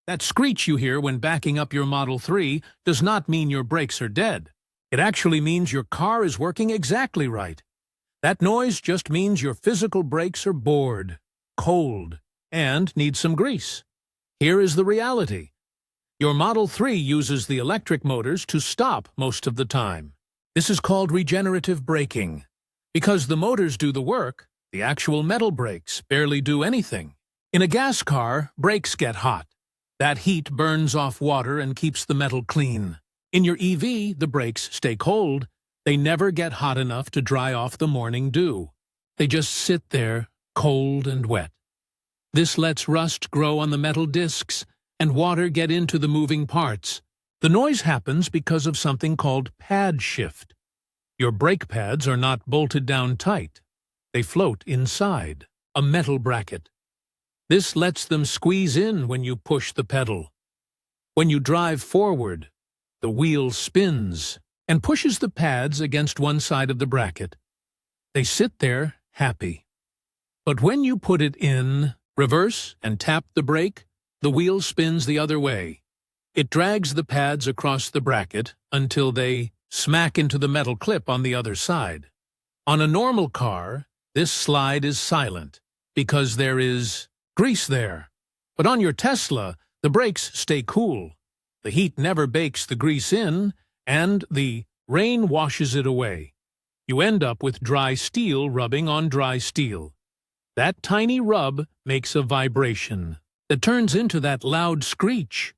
That screech you hear when backing up your Model 3 does not mean your brakes are dead. It actually means your car is working exactly right. That noise just means your physical brakes are bored, cold, and need some grease. Here is the reality. Your Model 3 uses the electric motors to stop most of the time. This is called regenerative braking. Because the motors do the work, the actual metal brakes barely do anything. In a gas car, brakes get hot. That heat burns off water and keeps the metal clean. In your EV, the brakes stay cold. They never get hot enough to dry off the morning dew. They just sit there, cold and wet. This lets rust grow on the metal discs and water get into the moving parts. The noise happens because of something called pad shift. Your brake pads are not bolted down tight. They float inside a metal bracket. This lets them squeeze in when you push the pedal. When you drive forward, the wheel spins and pushes the pads against one side of the bracket. They sit there happy. But when you put it in reverse and tap the brake, the wheel spins the other way. It drags the pads across the bracket until they smack into the metal clip on the other side. On a normal car, this slide is silent because there is grease there. But on your Tesla, the brakes stay cool. The heat never bakes the grease in, and the rain washes it away. You end up with dry steel rubbing on dry steel. That tiny rub makes a vibration that turns into that loud screech.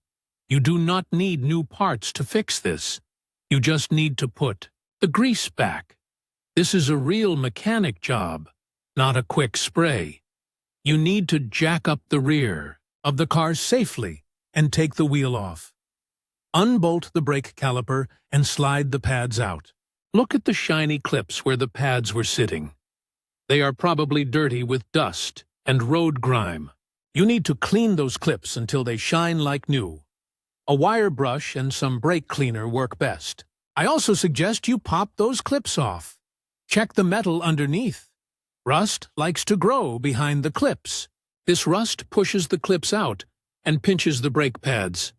You do not need new parts to fix this. You just need to put the grease back. This is a real mechanic job, not a quick spray. You need to jack up the rear of the car safely and take the wheel off. Unbolt the brake caliper and slide the pads out. Look at the shiny clips where the pads were sitting. They are probably dirty with dust and road grime. You need to clean those clips until they shine like new. A wire brush and some brake cleaner work best. I also suggest you pop those clips off. Check the metal underneath. Rust likes to grow behind the clips. This rust pushes the clips out and pinches the brake pads.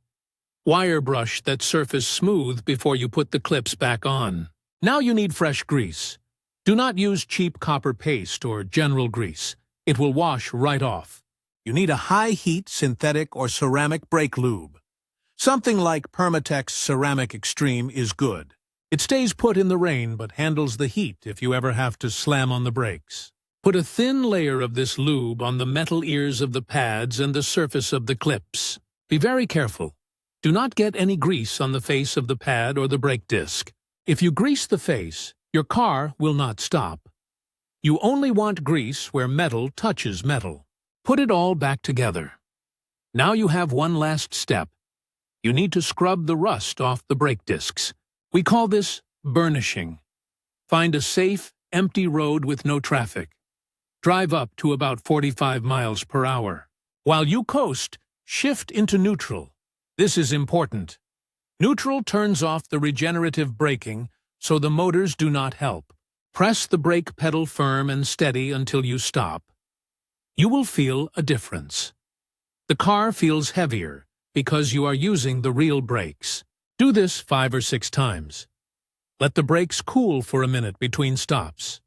Wire brush that surface smooth before you put the clips back on. Now you need fresh grease. Do not use cheap copper paste or general grease. It will wash right off. You need a high-heat synthetic or ceramic brake lube. Something like Permatex Ceramic Extreme is good. It stays put in the rain but handles the heat if you ever have to slam on the brakes. Put a thin layer of this lube on the metal ears of the pads and the surface of the clips. Be very careful. Do not get any grease on the face of the pad or the brake disc. If you grease the face, your car will not stop. You only want grease where metal touches metal. Put it all back together. Now you have one last step. You need to scrub the rust off the brake discs. We call this burnishing. Find a safe, empty road with no traffic. Drive up to about 45 miles per hour. While you coast, shift into neutral. This is important. Neutral turns off the regenerative braking so the motors do not help. Press the brake pedal firm and steady until you stop. You will feel a difference. The car feels heavier because you are using the real brakes. Do this 5 or 6 times. Let the brakes cool for a minute between stops.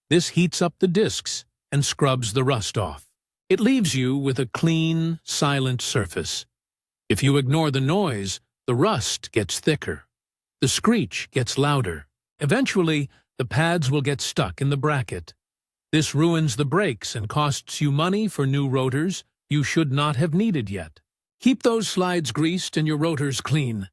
This heats up the discs and scrubs the rust off. It leaves you with a clean, silent surface. If you ignore the noise, the rust gets thicker. The screech gets louder. Eventually, the pads will get stuck in the bracket. This ruins the brakes and costs you money for new rotors you should not have needed yet. Keep those slides greased and your rotors clean.